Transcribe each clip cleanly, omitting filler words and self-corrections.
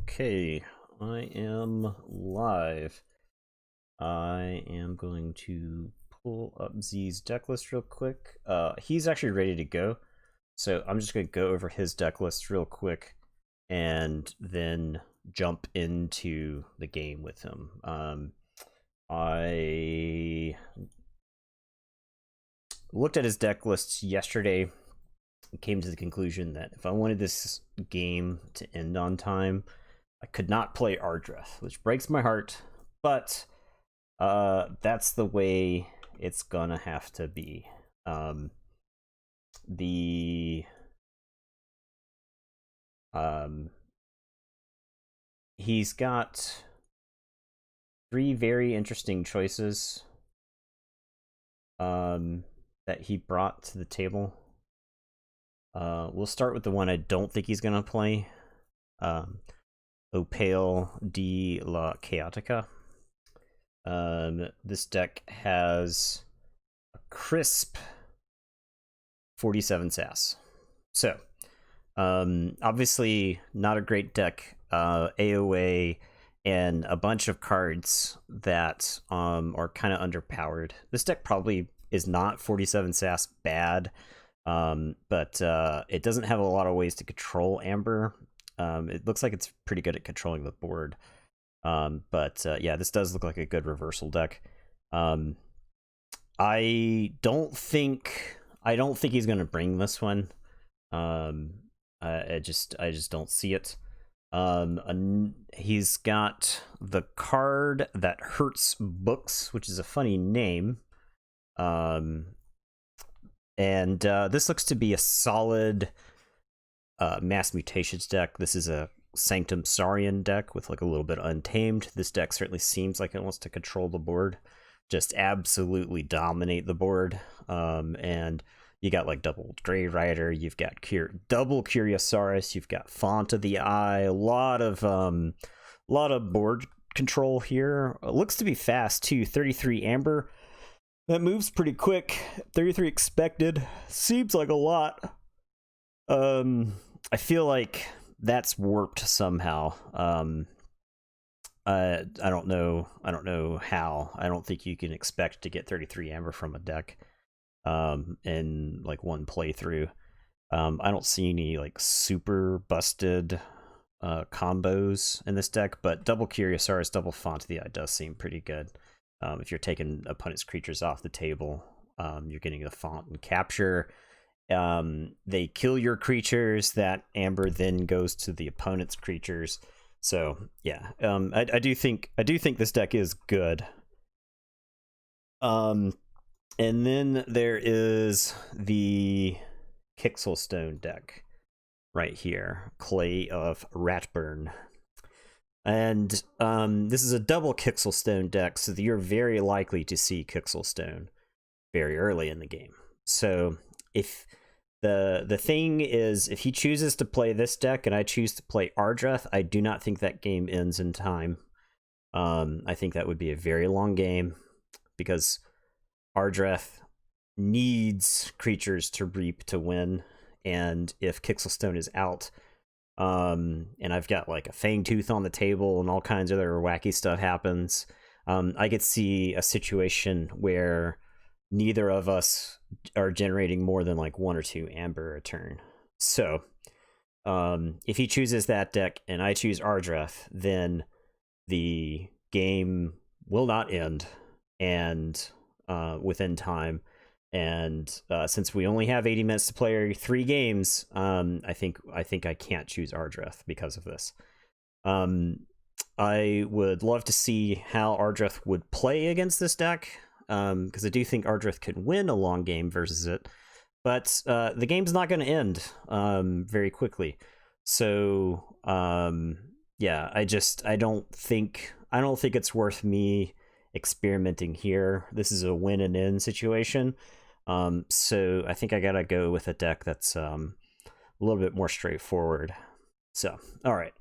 Okay, I am live. I am going to pull up Z's deck list real quick. He's actually ready to go, so I'm just going to go over his deck list real quick and then jump into the game with him. I looked at his deck lists yesterday and came to the conclusion that if I wanted this game to end on time, I could not play Ardreth, which breaks my heart, but that's the way it's gonna have to be. The He's got three very interesting choices that he brought to the table. We'll start with the one I don't think he's gonna play. Opale de la Chaotica. This deck has a crisp 47 sass. So, obviously not a great deck. AOA and a bunch of cards that are kind of underpowered. This deck probably is not 47 sass bad, but it doesn't have a lot of ways to control Amber. It looks like it's pretty good at controlling the board. But yeah, this does look like a good reversal deck. I don't think he's gonna bring this one. I just don't see it. He's got the card that hurts books, which is a funny name. And this looks to be a solid mass mutations deck. This is a Sanctum Saurian deck with like a little bit Untamed. This deck certainly seems like it wants to control the board, just absolutely dominate the board. And you got like double Grey Rider, you've got double Curiosaurus, you've got Font of the Eye, a lot of board control here. It looks to be fast too. 33 Amber. That moves pretty quick. 33 expected. Seems like a lot. I feel like that's warped somehow. I don't know how. I don't think you can expect to get 33 Amber from a deck in like one playthrough. I don't see any like super busted combos in this deck, but double Curiosaurus, double Font of the Eye does seem pretty good. If you're taking opponent's creatures off the table, you're getting the Font and Capture. They kill your creatures. That Amber then goes to the opponent's creatures. So yeah, I do think this deck is good. And then there is the Kixelstone deck right here, Clay of Ratburn. And this is a double Kixelstone deck, so you're very likely to see Kixelstone very early in the game. So if the thing is, if he chooses to play this deck and I choose to play Ardreth, I do not think that game ends in time. I think that would be a very long game because Ardreth needs creatures to reap to win, and if Kixelstone is out, and I've got like a Fangtooth on the table and all kinds of other wacky stuff happens, I could see a situation where neither of us are generating more than like 1 or 2 Amber a turn. So if he chooses that deck and I choose Ardreth, then the game will not end and within time. And since we only have 80 minutes to play 3 games, I think I can't choose Ardreth because of this. I would love to see how Ardreth would play against this deck, because I do think Ardreth could win a long game versus it, but the game's not going to end very quickly. So yeah, I don't think it's worth me experimenting here. This is a win and end situation. So I think I gotta go with a deck that's a little bit more straightforward. So all right,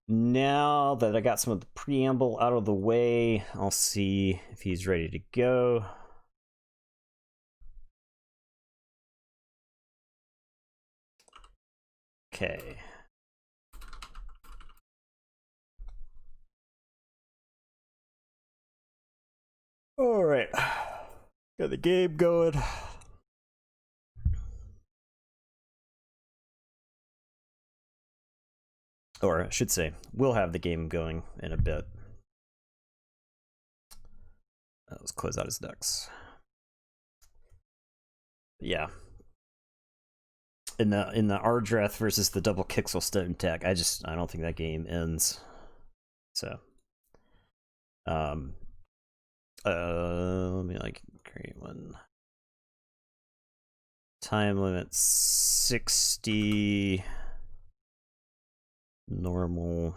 now that I got some of the preamble out of the way, I'll see if he's ready to go. Okay. All right, got the game going. Or I should say, we'll have the game going in a bit. Let's close out his decks. Yeah. In the Ardreth versus the double Kixelstone deck, I don't think that game ends. So let me create one. Time limit 60. Normal.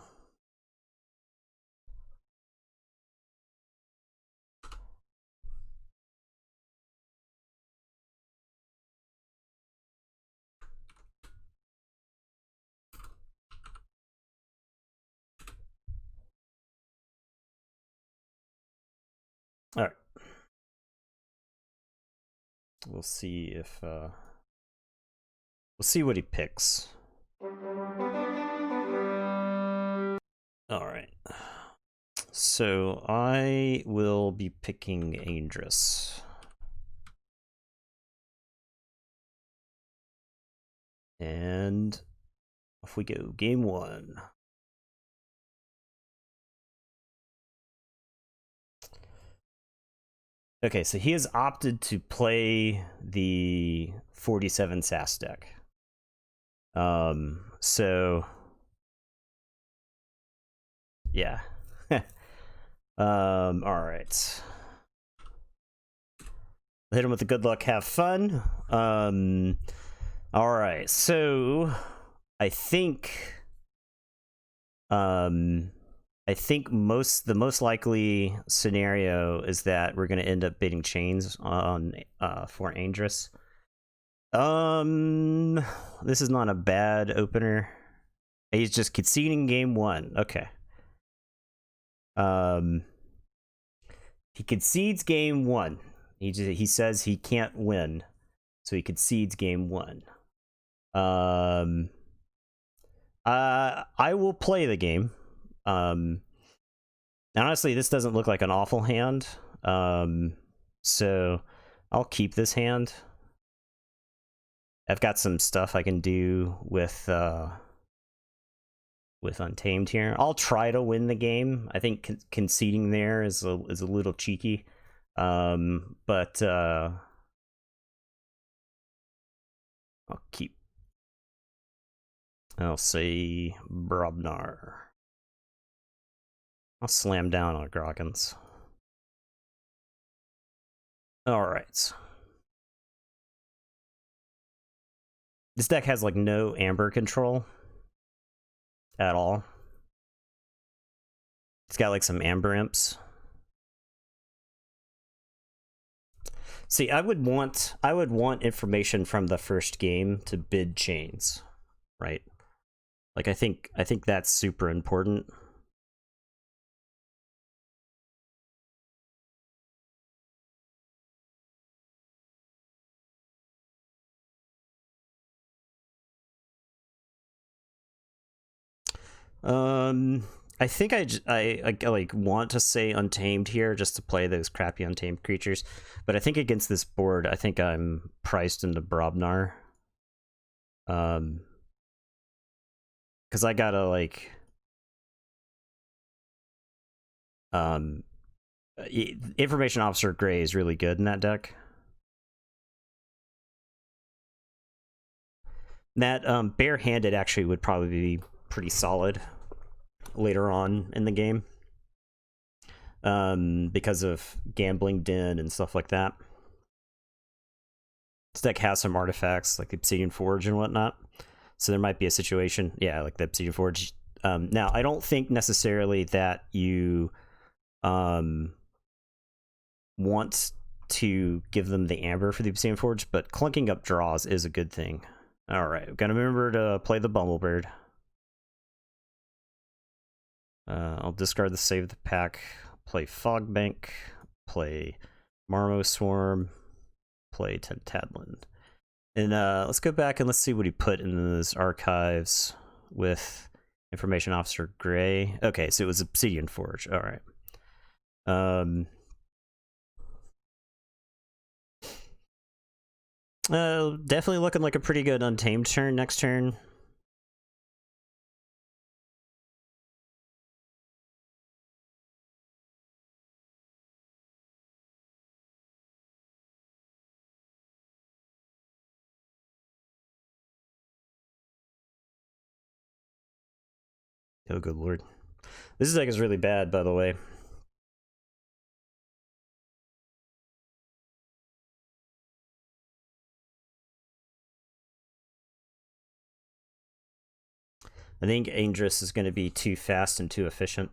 All right. We'll see if we'll see what he picks. All right. So I will be picking Andrus. And off we go. Game 1. Okay, so he has opted to play the 47 SAS deck. So yeah. All right. Hit him with the good luck, have fun. All right, so I think the most likely scenario is that we're going to end up bidding chains on for Andrus. This is not a bad opener. He's just conceding game 1. Okay. He concedes game 1. He says he can't win, so he concedes game 1. I will play the game. Honestly, this doesn't look like an awful hand. So I'll keep this hand. I've got some stuff I can do with Untamed here. I'll try to win the game. I think conceding there is a little cheeky. But I'll keep. I'll say Brobnar. I'll slam down on Grokkins. All right. This deck has like no Amber control at all. It's got like some Amber Imps. See, I would want information from the first game to bid chains, right? Like I think that's super important. I think I like want to say Untamed here just to play those crappy Untamed creatures, but I think against this board, I think I'm priced into Brobnar. Because I gotta like Information Officer Gray is really good in that deck. That barehanded actually would probably be pretty solid later on in the game, because of Gambling Den and stuff like that. This deck has some artifacts like Obsidian Forge and whatnot, so there might be a situation, yeah, like the Obsidian Forge. Now, I don't think necessarily that you want to give them the Amber for the Obsidian Forge, but clunking up draws is a good thing. All right, we've got to remember to play the Bumblebird. I'll discard the Save the Pack, play Fogbank, play Marmo Swarm, play Tentadlin. And let's go back and let's see what he put in his archives with Information Officer Gray. Okay, so it was Obsidian Forge. All right. Definitely looking like a pretty good Untamed turn next turn. Oh, good lord. This deck is really bad, by the way. I think Aindris is going to be too fast and too efficient.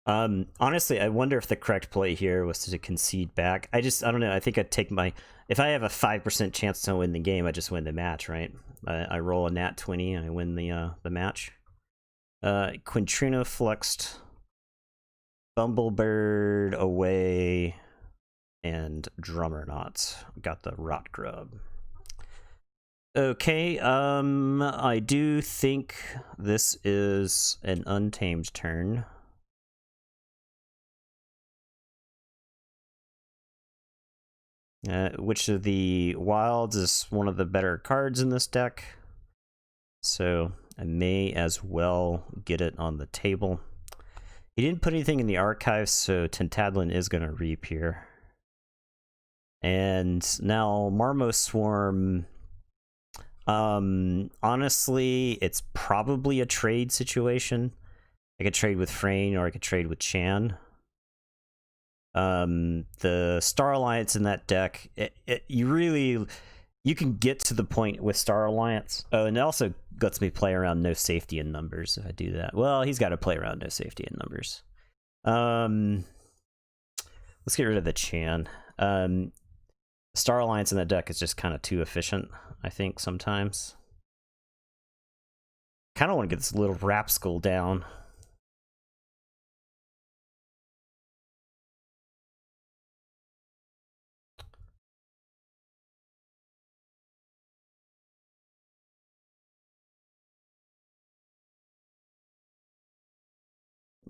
Honestly, I wonder if the correct play here was to concede back. I don't know. I think I'd take my... If I have a 5% chance to win the game, I just win the match, right? I roll a nat 20 and I win the match. Quintrino flexed. Bumblebird away. And Drummerknot got the Rot Grub. Okay, I do think this is an Untamed turn. Which of the wilds is one of the better cards in this deck. So I may as well get it on the table. He didn't put anything in the archives, so Tentadlin is going to reappear. And now Marmo Swarm... honestly, it's probably a trade situation. I could trade with Frayne or I could trade with Chan. The Star Alliance in that deck, you can get to the point with Star Alliance. Oh, and it also lets me play around no safety in numbers if I do that. Well, he's got to play around no safety in numbers. Let's get rid of the Chan. Star Alliance in that deck is just kind of too efficient, I think, sometimes. Kind of want to get this little Rapskull down.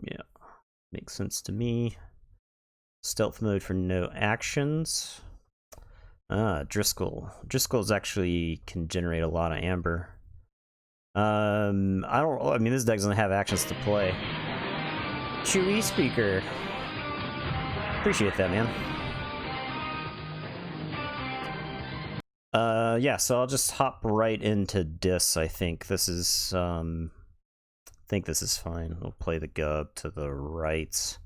Yeah, makes sense to me. Stealth mode for no actions. Driscoll's actually can generate a lot of amber. I mean, this deck doesn't have actions to play. Chewy Speaker. Appreciate that, man. Yeah, so I'll just hop right into Dis, I think. This is, fine. We'll play the Gub to the right.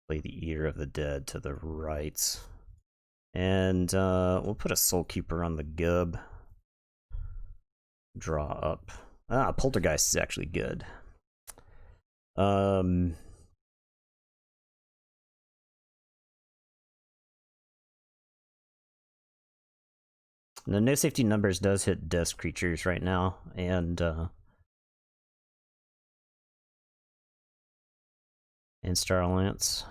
Play the Eater of the Dead to the right. And we'll put a Soulkeeper on the Gub. Draw up. Poltergeist is actually good. The no safety numbers does hit Death creatures right now, and Star Alliance.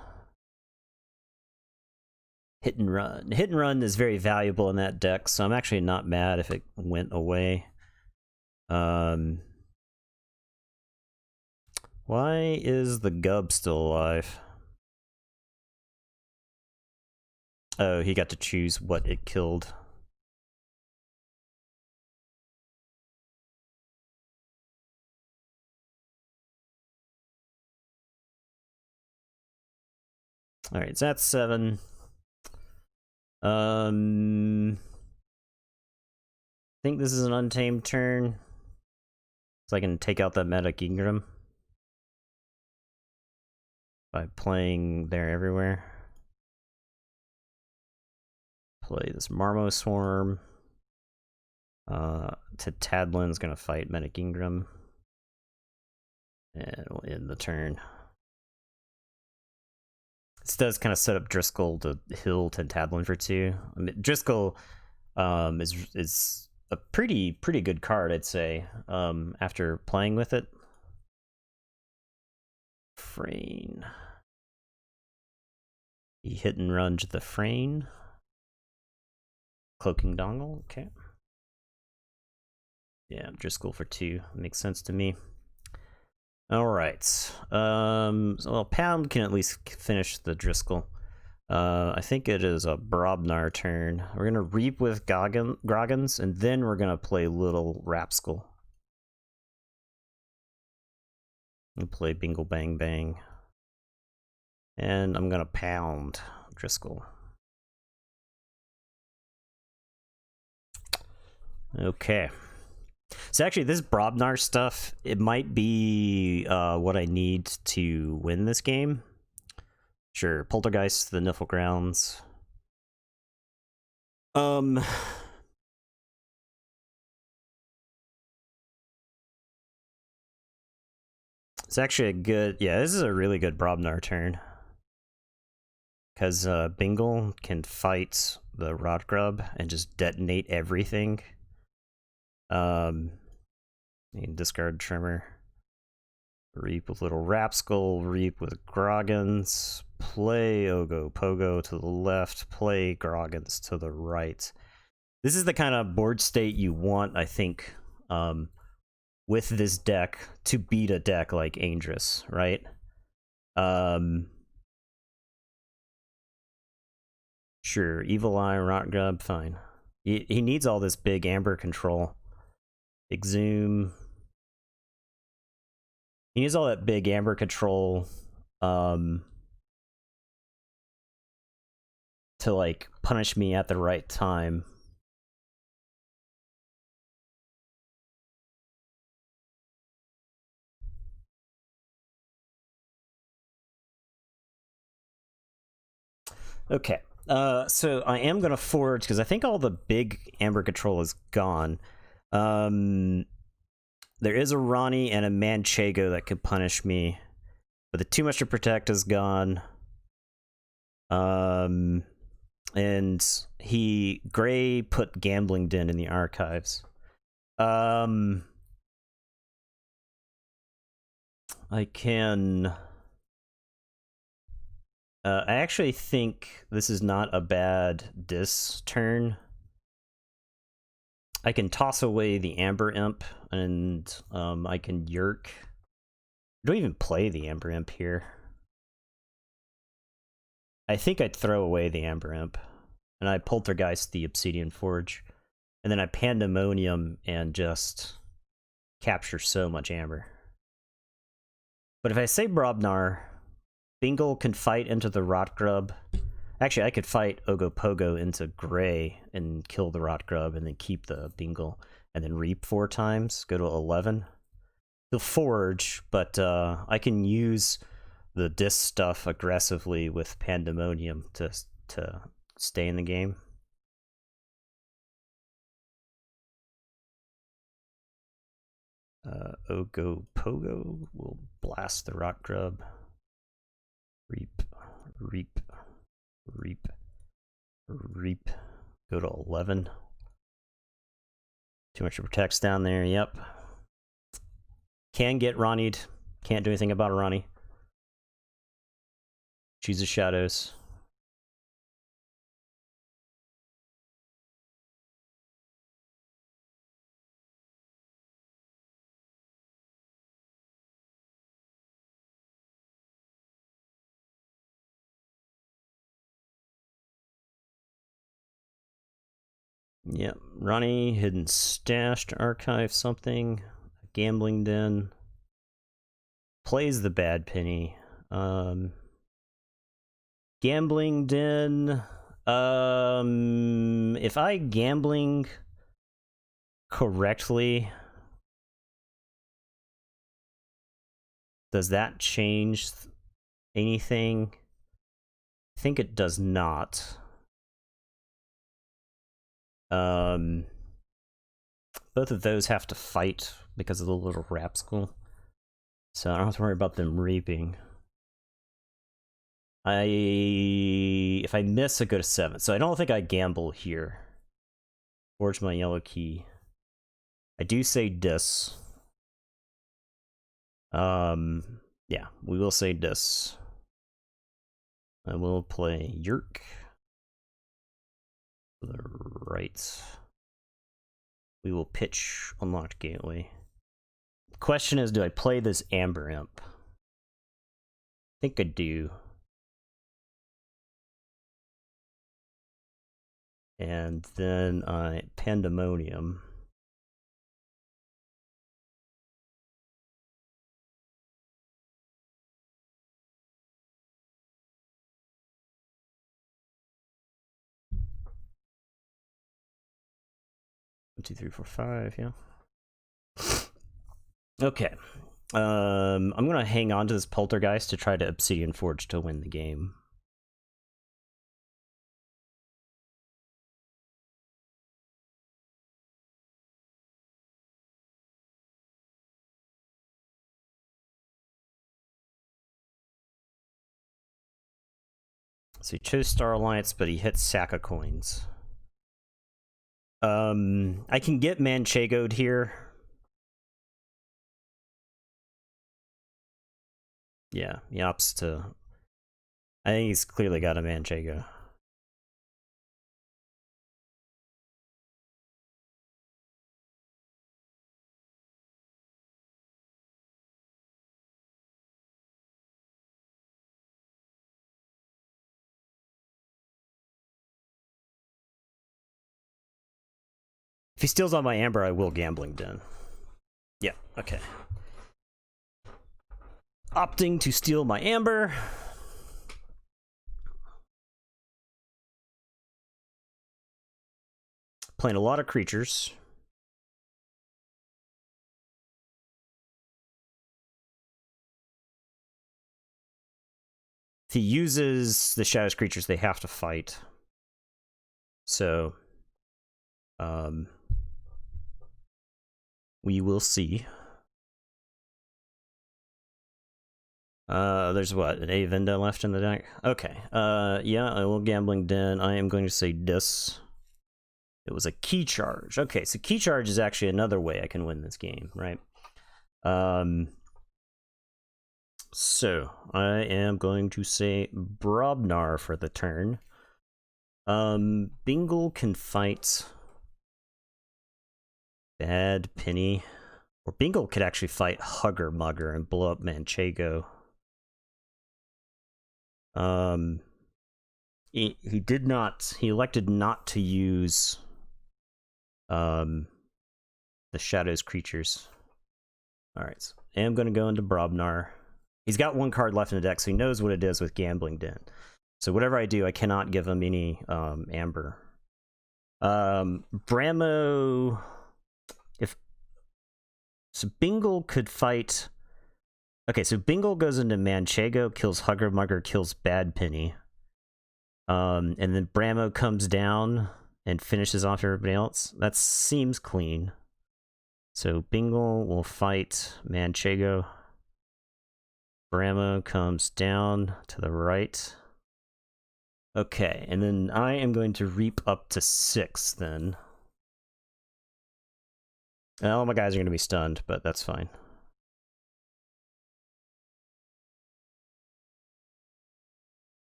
Hit and Run. Hit and Run is very valuable in that deck, so I'm actually not mad if it went away. Why is the Gub still alive? Oh, he got to choose what it killed. Alright, so that's 7. I think this is an Untamed turn. So I can take out that Medic Ingram by playing there everywhere. Play this Marmo Swarm. Tadlin's gonna fight Medic Ingram. And we'll end the turn. This does kind of set up Driscoll to heal Tentadlin for 2. I mean, Driscoll is a pretty good card, I'd say, after playing with it. Frayne. He hit and run the Frayne. Cloaking Dongle, okay. Yeah, Driscoll for 2. Makes sense to me. Alright. Well, Pound can at least finish the Driscoll. I think it is a Brobnar turn. We're gonna Reap with Groggins, and then we're gonna play Little Rapskull. And play Bingle Bang Bang. And I'm gonna pound Driscoll. Okay. So actually, this Brobnar stuff, it might be what I need to win this game. Sure, Poltergeist, the Niffle Grounds. It's actually a good... Yeah, this is a really good Brobnar turn. Because Bingle can fight the Rotgrub and just detonate everything. You can discard Tremor. Reap with Little Rapskull, Reap with Groggins, play Ogopogo to the left, play Groggins to the right. This is the kind of board state you want, I think, with this deck to beat a deck like Aindris, right? Sure, Evil Eye, Rotgrub, fine. He needs all this big Amber control. Exhume. He needs all that big Amber control to like punish me at the right time. Okay. So I am gonna forge because I think all the big Amber control is gone. There is a Ronnie and a Manchego that could punish me, but the Too Much to Protect is gone. And Gray put Gambling Den in the archives. I can. I actually think this is not a bad dis turn. I can toss away the Amber Imp, and I can Yerk. I don't even play the Amber Imp here. I think I'd throw away the Amber Imp, and I Poltergeist the Obsidian Forge, and then I Pandemonium and just capture so much Amber. But if I say Brobnar, Bingle can fight into the Rotgrub. Actually, I could fight Ogopogo into Gray and kill the Rotgrub and then keep the Bingle and then Reap 4 times, go to 11. He'll Forge, but I can use the disc stuff aggressively with Pandemonium to stay in the game. Ogopogo will blast the Rotgrub. Reap, Reap, Reap, Reap. Go to 11. Too much protects down there, yep. Can get Ronnied. Can't do anything about a Ronnie. Chooses Shadows. Yep, Ronnie, Hidden Stash to archive something. Gambling Den. Plays the Bad Penny. Gambling Den. If I gambling correctly, does that change anything? I think it does not. Both of those have to fight because of the Little Rapskull, so I don't have to worry about them reaping. If I miss, I go to 7, so I don't think I gamble here. Forge my yellow key. I do say dis. Yeah, we will say dis. I will play Yerk. To the right. We will pitch Unlocked Gateway. Question is, do I play this Amber Imp? I think I do. And then Pandemonium. One, two, three, four, five, yeah. Okay. I'm gonna hang on to this Poltergeist to try to Obsidian Forge to win the game. So he chose Star Alliance, but he hit Sack of Coins. I can get Manchego'd here. Yeah, he opts to... I think he's clearly got a Manchego. If he steals all my Amber, I will Gambling Den. Yeah, okay. Opting to steal my Amber. Playing a lot of creatures. If he uses the Shadows creatures, they have to fight. So, we will see. There's what, an Avenda left in the deck? Okay, yeah, I will Gambling Den. I am going to say this. It was a Key Charge. Okay, so Key Charge is actually another way I can win this game, right? So, I am going to say Brobnar for the turn. Bingle can fight Bad Penny. Or Bingle could actually fight Hugger Mugger and blow up Manchego. He did not... He elected not to use... the Shadows creatures. Alright, so I am going to go into Brobnar. He's got one card left in the deck, so he knows what it is with Gambling Den. So whatever I do, I cannot give him any Amber. Bramo... So Bingle could fight... Okay, so Bingle goes into Manchego, kills Hugger Mugger, kills Bad Penny. And then Bramo comes down and finishes off everybody else. That seems clean. So Bingle will fight Manchego. Bramo comes down to the right. Okay, and then I am going to reap up to 6 then. All my guys are going to be stunned, but that's fine.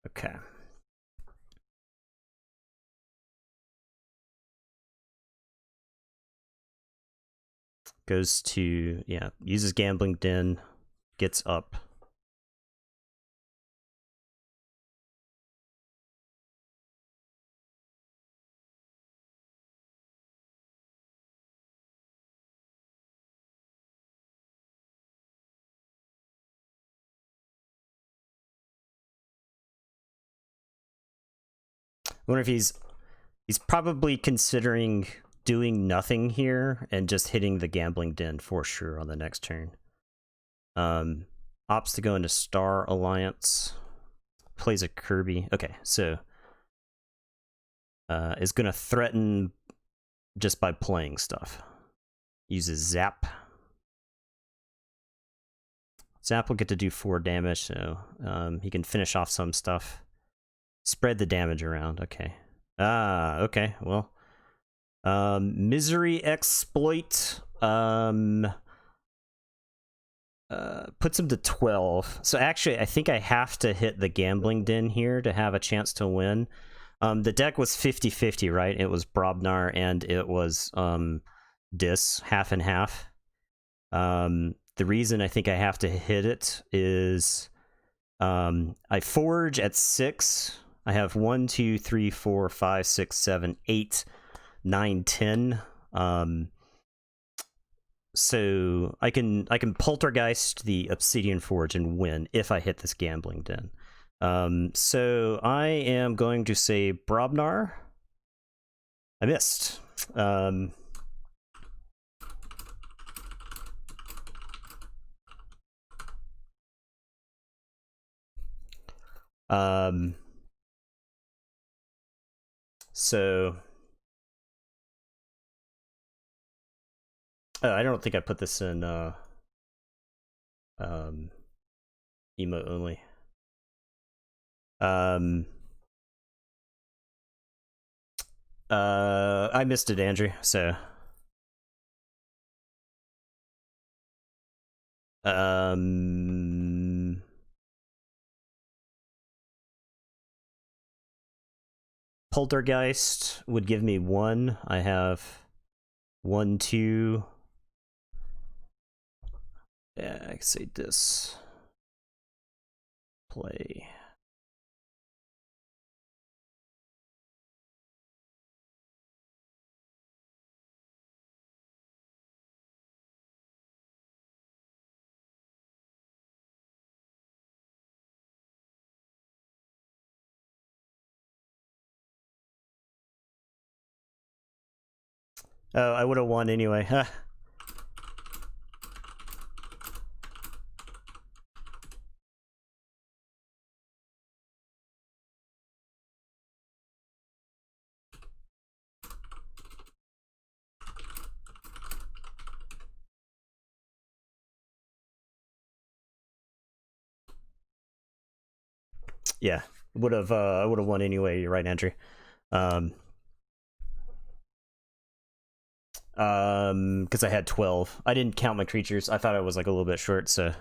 Okay. Goes to, yeah, uses Gambling Den, gets up. I wonder if he's probably considering doing nothing here and just hitting the Gambling Den for sure on the next turn. Opts to go into Star Alliance. Plays a Kirby. Okay, so is going to threaten just by playing stuff. Uses Zap. Zap will get to do 4 damage, so he can finish off some stuff. Spread the damage around. Okay. Ah, okay. Well, Misery Exploit puts him to 12. So actually, I think I have to hit the Gambling Den here to have a chance to win. The deck was 50-50, right? It was Brobnar and it was Dis, half and half. The reason I think I have to hit it is I forge at 6. I have 1, 2, 3, 4, 5, 6, 7, 8, 9, 10. So I can poltergeist the Obsidian Forge and win if I hit this gambling den. So I am going to say Brobnar. I missed. So I don't think I put this in emote only. I missed it, Andrew, so Poltergeist would give me 1. I have 1, 2. Yeah, I can say this. Play. Oh, I would have won anyway. Huh. Yeah, would have. I would have won anyway. You're right, Andrew. Because I had 12. I didn't count my creatures. I thought I was like a little bit short, so.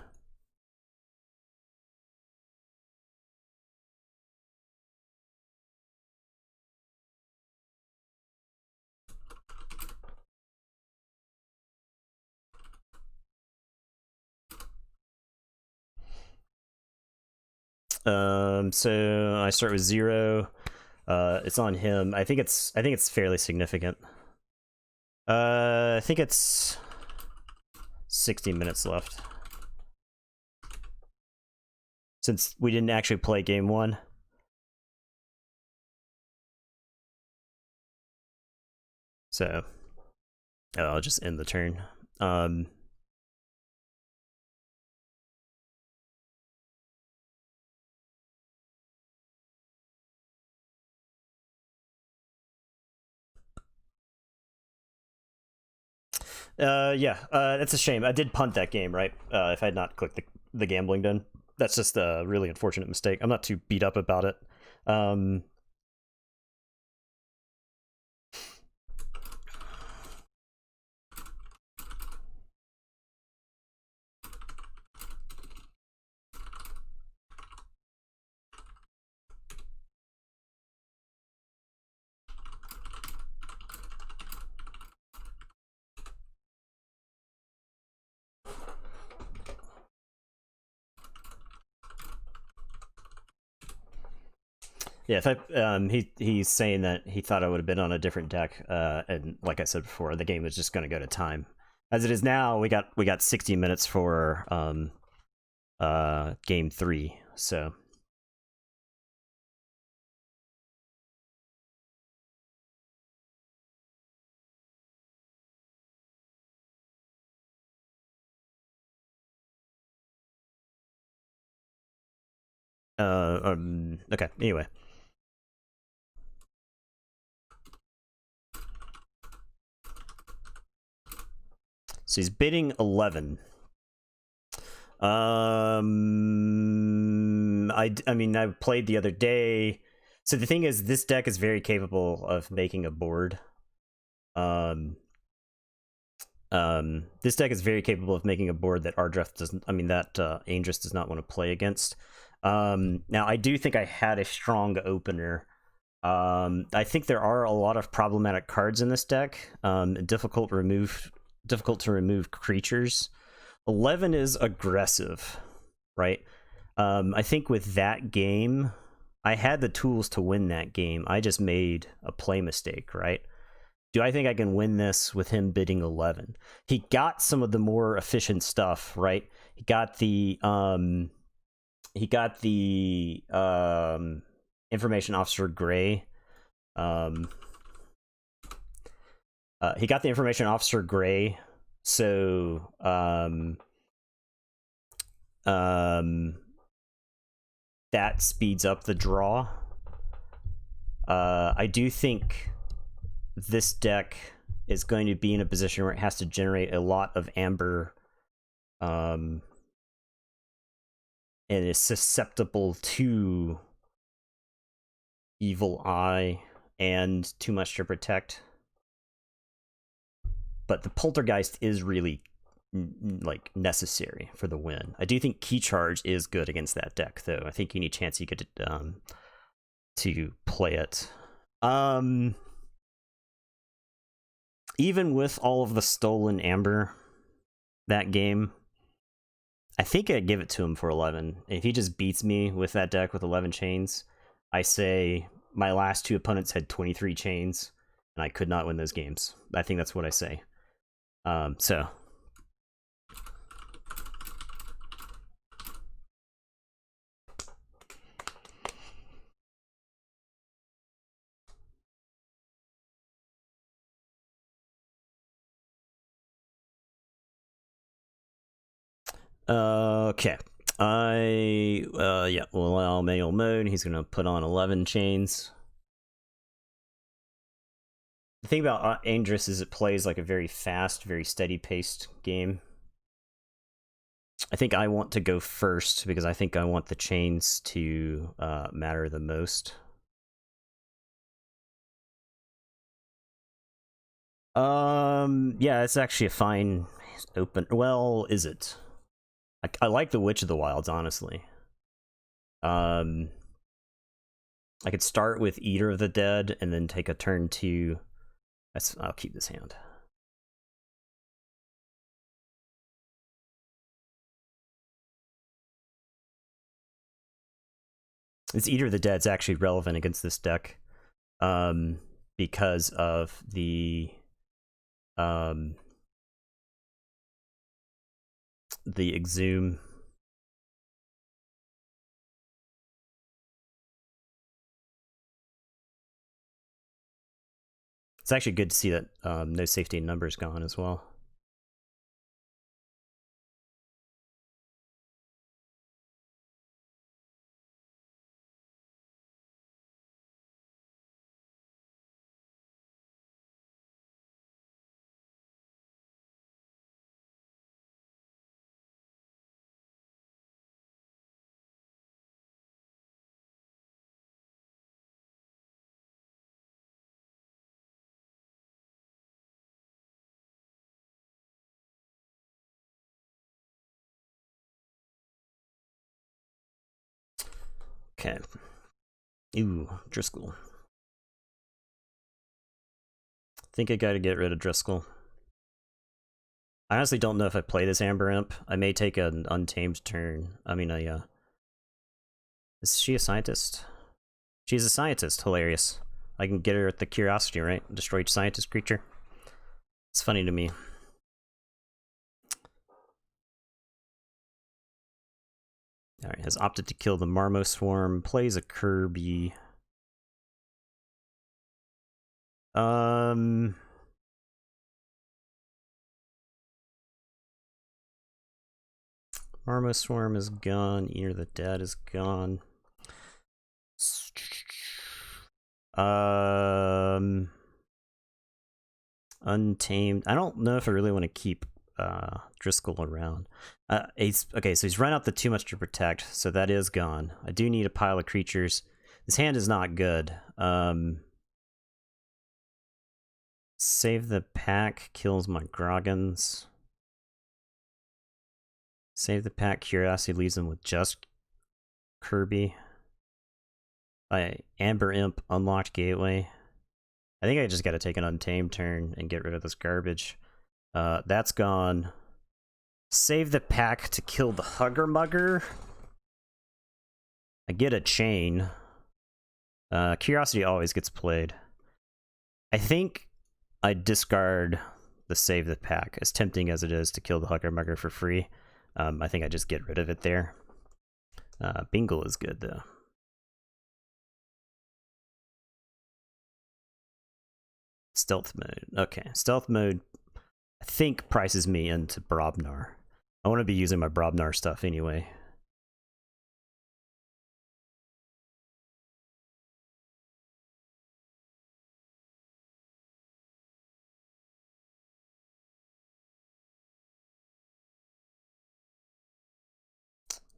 So I start with 0. It's on him. I think it's fairly significant. I think it's 60 minutes left. Since we didn't actually play game 1. So I'll just end the turn. Yeah, that's a shame. I did punt that game, right? If I had not clicked the gambling den. That's just a really unfortunate mistake. I'm not too beat up about it. Yeah, if I he's saying that he thought I would have been on a different deck, and like I said before, the game was just going to go to time. As it is now, we got 60 minutes for game 3. So okay. Anyway. So he's bidding 11. I mean, I played the other day. So the thing is, this deck is very capable of making a board. This deck is very capable of making a board that Ardreth doesn't. I mean, that Aindris does not want to play against. Now, I do think I had a strong opener. I think there are a lot of problematic cards in this deck. Difficult to remove creatures. 11 is aggressive, right? I think with that game, I had the tools to win that game. I just made a play mistake, right? Do I think I can win this with him bidding 11? He got some of the more efficient stuff, right? He got the information officer Gray. He got the information officer Gray, so that speeds up the draw. I do think this deck is going to be in a position where it has to generate a lot of amber, and is susceptible to Evil Eye and Too Much to Protect. But the Poltergeist is really like necessary for the win. I do think Key Charge is good against that deck, though. I think any chance you get to play it. Even with all of the stolen amber that game, I think I'd give it to him for 11. If he just beats me with that deck with 11 chains, I say my last two opponents had 23 chains, and I could not win those games. I think that's what I say. So. Okay. Yeah, we'll allow manual mode. He's gonna put on 11 chains. The thing about Dangerous is it plays like a very fast, very steady-paced game. I think I want to go first because I think I want the chains to matter the most. Yeah, it's actually a fine open. Well, is it? I like the Witch of the Wilds, honestly. I could start with Eater of the Dead and then take a turn to. I'll keep this hand. This Eater of the Dead's actually relevant against this deck, because of the Exhume. It's actually good to see that no safety numbers gone as well. Okay. Ooh, Driscoll. I think I gotta get rid of Driscoll. I honestly don't know if I play this Amber Imp. I may take an Untamed turn. I mean, is she a scientist? She's a scientist. Hilarious. I can get her at the Curiosity, right? Destroy each scientist creature. It's funny to me. Alright, has opted to kill the Marmo Swarm. Plays a Kirby. Marmo Swarm is gone. Eater of the Dead is gone. Untamed. I don't know if I really want to keep Driscoll around. Okay, so he's run out the Too Much to Protect, so that is gone. I do need a pile of creatures. This hand is not good. Save the Pack kills my Groggins. Save the Pack Curiosity leaves him with just Kirby. Amber Imp unlocked Gateway. I think I just gotta take an Untamed turn and get rid of this garbage. That's gone. Save the Pack to kill the Hugger Mugger. I get a chain. Curiosity always gets played. I think I discard the save the pack, as tempting as it is to kill the Hugger Mugger for free. I think I just get rid of it there. Bingle is good though. Stealth mode. Okay, stealth mode I think prices me into Brobnar. I want to be using my Brobnar stuff anyway.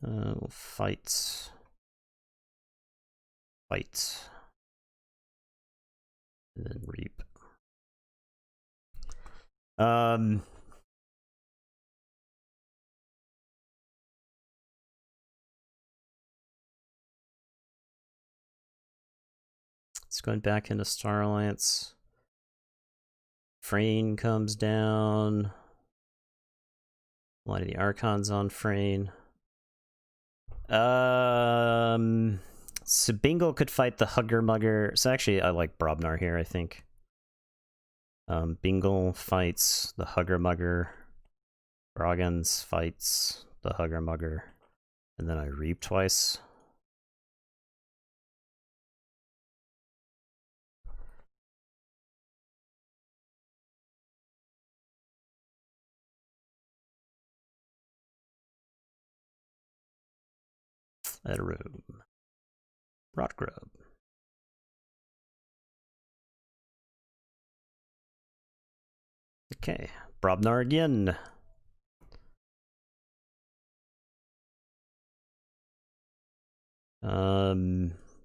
We'll fight. Fight. And then reap. It's going back into Star Alliance. Frayne comes down. A lot of the Archons on Frayne. So Bingle could fight the Hugger Mugger. So actually, I like Brobnar here, I think. Bingle fights the Hugger Mugger. Groggins fights the Hugger Mugger. And then I reap twice. At a room. Rot grub. Okay, Brobnar again.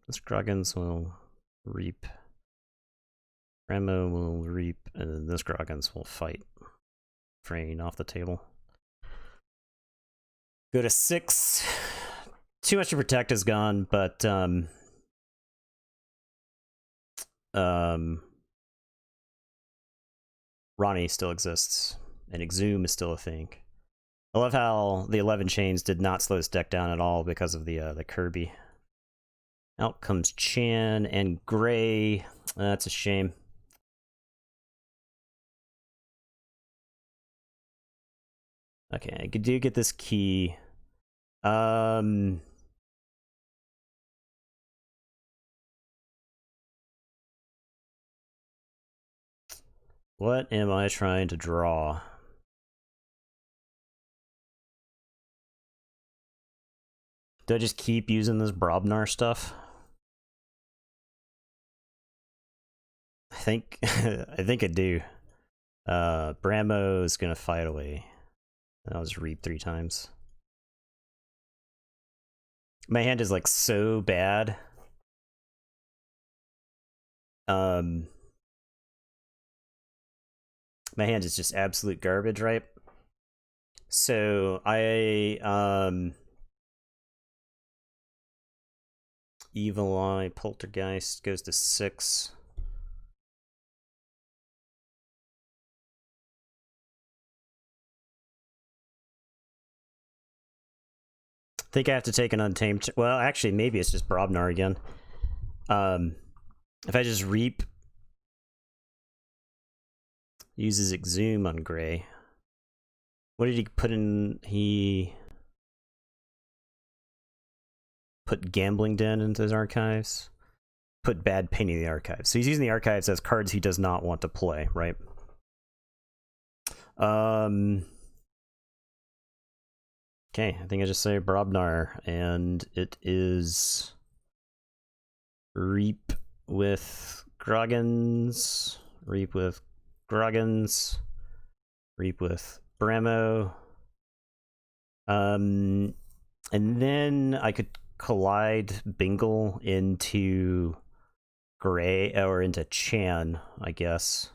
This Groggins will reap. Ramo will reap, and then this Groggins will fight. Frayne off the table. Go to 6. Too much to protect is gone, but Ronnie still exists, and Exhume is still a thing. I love how the 11 chains did not slow this deck down at all because of the Kirby. Out comes Chan and Gray. That's a shame. Okay, I do get this key. What am I trying to draw? Do I just keep using this Brobnar stuff? I think I do. Bramo is gonna fight away. I'll just reap 3 times. My hand is like so bad. My hand is just absolute garbage, right? So I Evil Eye Poltergeist goes to 6. I think I have to take an Untamed. Well, actually, maybe it's just Brobnar again. If I just reap, uses Exhume on Gray. What did he put in? He put Gambling Den into his archives. Put Bad Painting in the archives. So he's using the archives as cards he does not want to play, right? Okay, I think I just say Brobnar, and it is Reap with Groggins, Reap with Groggins, Reap with Bramo. And then I could collide Bingle into Gray, or into Chan, I guess.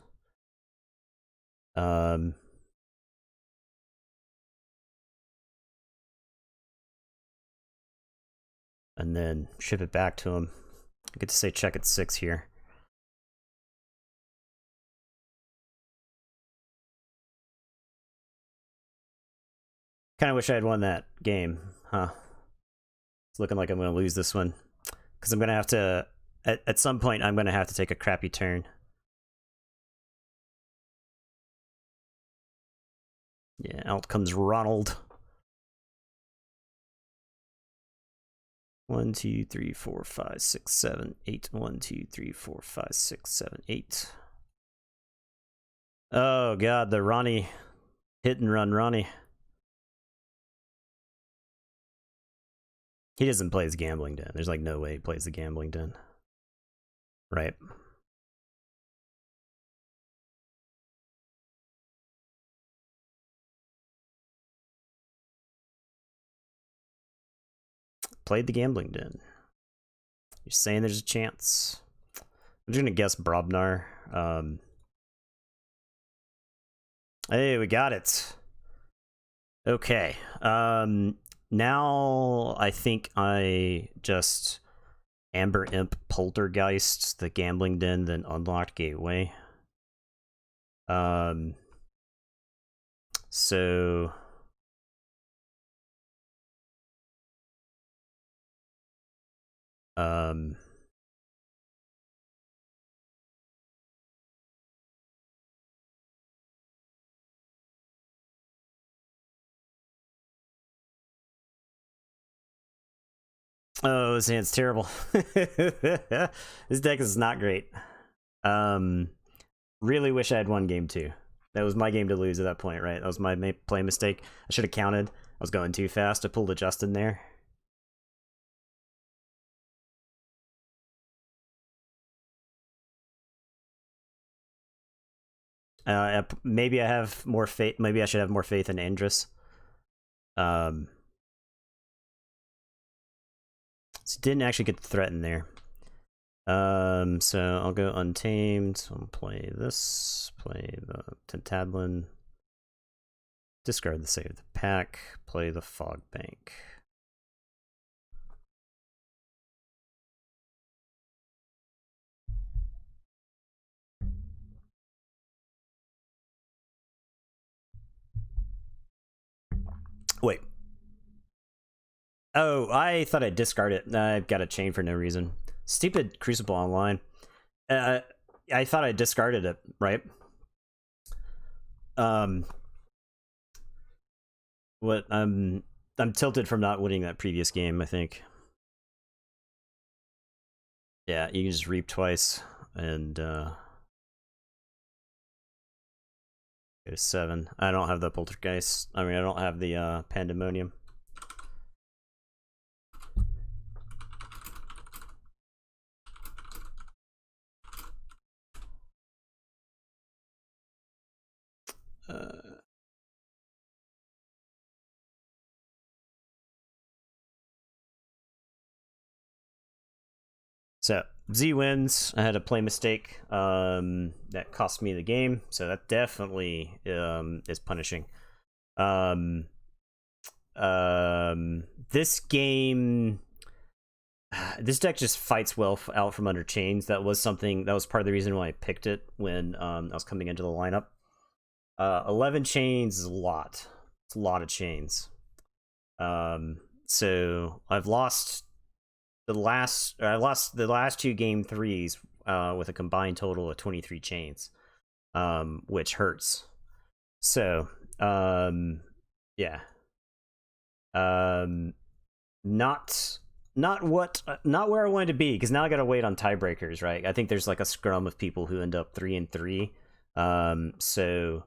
And then ship it back to him. I get to say check at 6 here. Kind of wish I had won that game, huh? It's looking like I'm going to lose this one. Because I'm going to have to at some point I'm gonna have to take a crappy turn. Yeah, out comes Ronald. 1, 2, 3, 4, 5, 6, 7, 8. 1, 2, 3, 4, 5, 6, 7, 8. Oh god, the Ronnie hit and run Ronnie. He doesn't play his gambling den. There's like no way he plays the gambling den. Right. Played the gambling den. You're saying there's a chance. I'm just gonna guess Brobnar. Hey, we got it. Okay. Now I think I just Amber Imp Poltergeist the gambling den, then unlocked gateway. So oh, this hand's terrible. This deck is not great. Really wish I had won game 2. That was my game to lose at that point, right? That was my play mistake. I should have counted. I was going too fast. I pulled a Justin there. Maybe I have more faith. Maybe I should have more faith in Andrus. So didn't actually get threatened there. So I'll go Untamed. I'll play this. Play the Tentadlin. Discard the Save the Pack. Play the Fog Bank. Wait. Oh, I thought I'd discard it. I've got a chain for no reason. Stupid Crucible Online. I thought I discarded it, right? What I'm tilted from not winning that previous game, I think. Yeah, you can just reap twice and go to 7. I don't have the Poltergeist. I mean, I don't have the Pandemonium. So Z wins. I had a play mistake that cost me the game, so that definitely is punishing. This game, this deck just fights well out from under chains. That was something that was part of the reason why I picked it when I was coming into the lineup. 11 chains is a lot. It's a lot of chains. So I've lost the last 2 game 3s with a combined total of 23 chains, which hurts. So yeah, not where I wanted to be, because now I gotta wait on tiebreakers, right? I think there's like a scrum of people who end up 3-3. So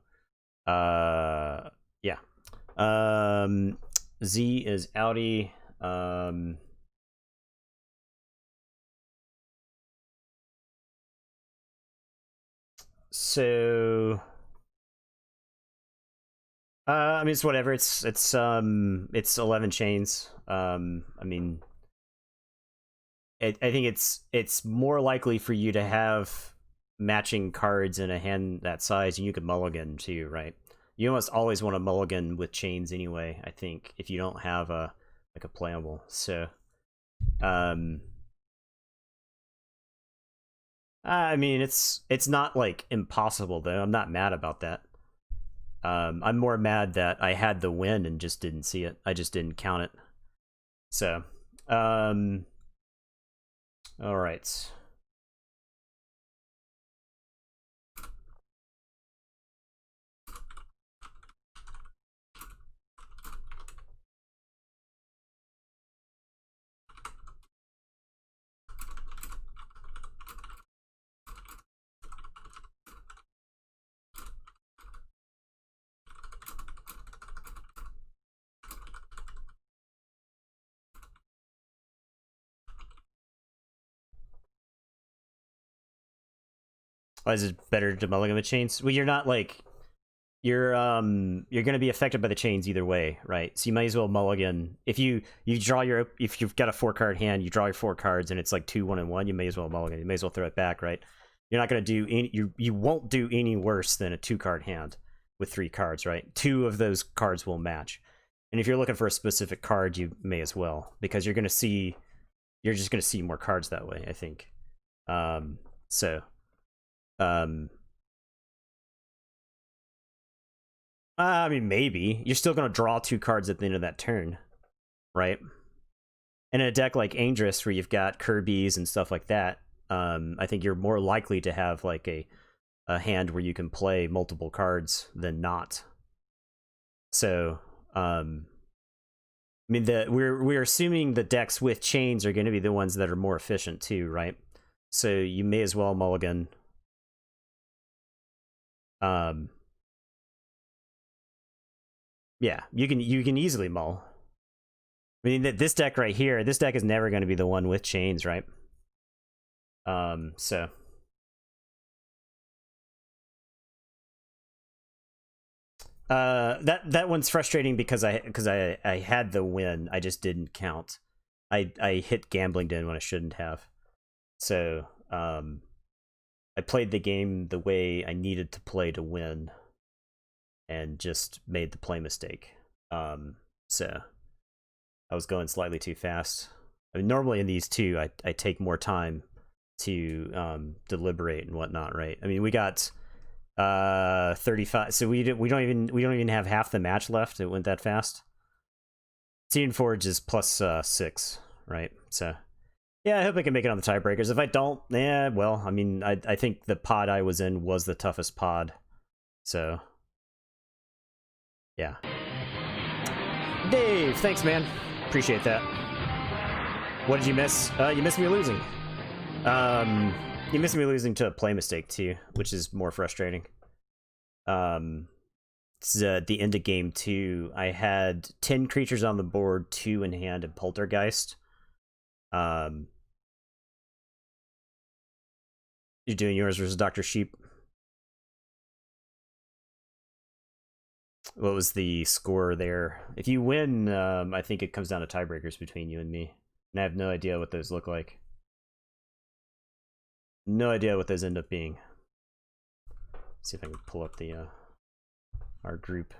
yeah. Z is outie. So I mean, it's whatever. It's 11 chains. I mean, I think it's more likely for you to have matching cards in a hand that size, and you could mulligan too, right? You almost always want to mulligan with chains anyway, I think, if you don't have a playable. So I mean, it's not like impossible though. I'm not mad about that. I'm more mad that I had the win and just didn't see it. I just didn't count it. So all right. Why is it better to mulligan with chains? Well, you're not like you're gonna be affected by the chains either way, right? So you might as well mulligan if you draw your if you've got a 4-card hand, you draw your 4 cards and it's like 2, 1, and 1. You may as well mulligan. You may as well throw it back, right? You're not gonna do any. You won't do any worse than a 2-card hand with 3 cards, right? 2 of those cards will match. And if you're looking for a specific card, you may as well, because you're just gonna see more cards that way, I think. So I mean, maybe you're still gonna draw 2 cards at the end of that turn, right? And in a deck like Angris, where you've got Kirby's and stuff like that, I think you're more likely to have like a hand where you can play multiple cards than not. So I mean, we're assuming the decks with chains are going to be the ones that are more efficient too, right? So you may as well mulligan. Yeah, you can easily mull. I mean, this deck right here, this deck is never going to be the one with chains, right? So that one's frustrating because I had the win, I just didn't count. I hit Gamblington when I shouldn't have. So I played the game the way I needed to play to win, and just made the play mistake. So I was going slightly too fast. I mean, normally in these two, I take more time to deliberate and whatnot, right? I mean, we got 35, so we don't even have half the match left. It went that fast. Keyforge is plus 6, right? So yeah, I hope I can make it on the tiebreakers. If I don't, well, I mean, I think the pod I was in was the toughest pod, so yeah. Dave, thanks, man. Appreciate that. What did you miss? You missed me losing. You missed me losing to a play mistake too, which is more frustrating. It's at the end of game 2. I had 10 creatures on the board, 2 in hand, and Poltergeist. You're doing yours versus Dr. Sheep. What was the score there? If you win, I think it comes down to tiebreakers between you and me. And I have no idea what those look like. No idea what those end up being. Let's see if I can pull up the our group.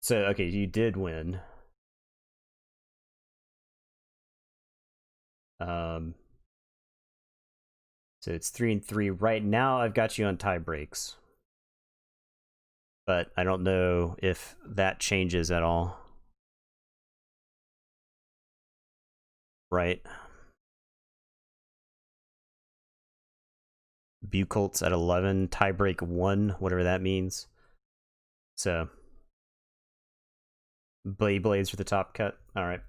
So, okay, you did win. So it's 3-3. Right now, I've got you on tie breaks. But I don't know if that changes at all. Right? Bucolt's at 11, tiebreak 1, whatever that means. So Blades for the top cut. All right,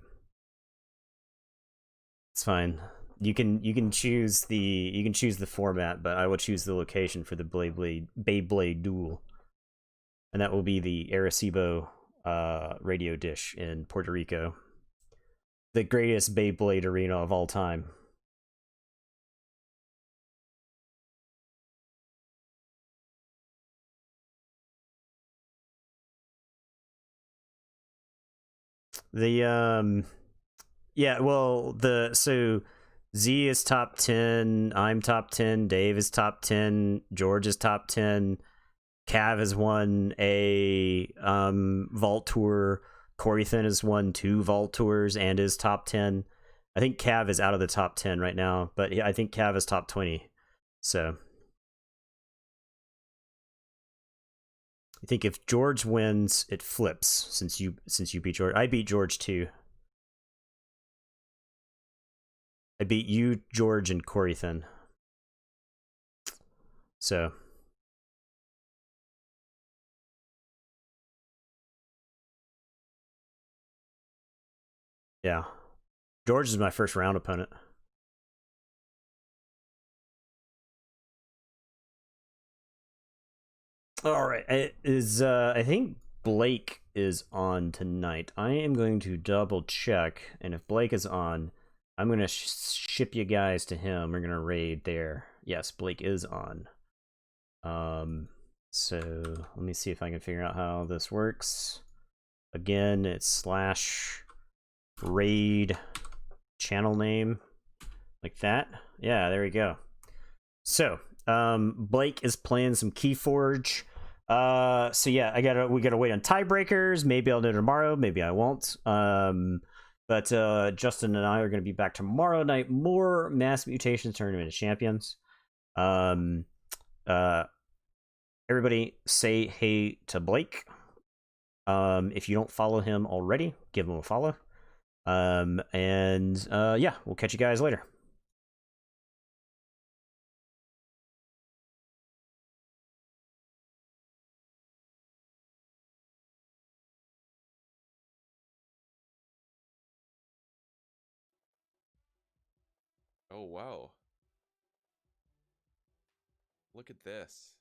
it's fine. You can choose the format, but I will choose the location for the Beyblade duel, and that will be the Arecibo radio dish in Puerto Rico, the greatest Beyblade arena of all time. The yeah, well, so Z is top 10, I'm top 10, Dave is top 10, George is top 10, Cav has won a vault tour, Coreythan has won 2 vault tours and is top 10. I think Cav is out of the top 10 right now, but I think Cav is top 20. So I think if George wins, it flips since you beat George. I beat George too. I beat you, George, and Coreythan. So yeah, George is my first round opponent. All right, it is I think Blake is on tonight. I am going to double check, and if Blake is on, I'm going to ship you guys to him. We're going to raid there. Yes, Blake is on. So let me see if I can figure out how this works. Again, it's /raid channel name, like that. Yeah, there we go. So Blake is playing some Keyforge. So yeah, we gotta wait on tiebreakers. Maybe I'll do it tomorrow, maybe I won't. But Justin and I are gonna be back tomorrow night. More Mass Mutations Tournament of Champions. Everybody say hey to Blake. If you don't follow him already, give him a follow. Yeah, we'll catch you guys later. Oh, wow. Look at this.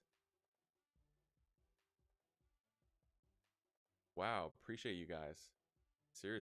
Wow. Appreciate you guys. Seriously.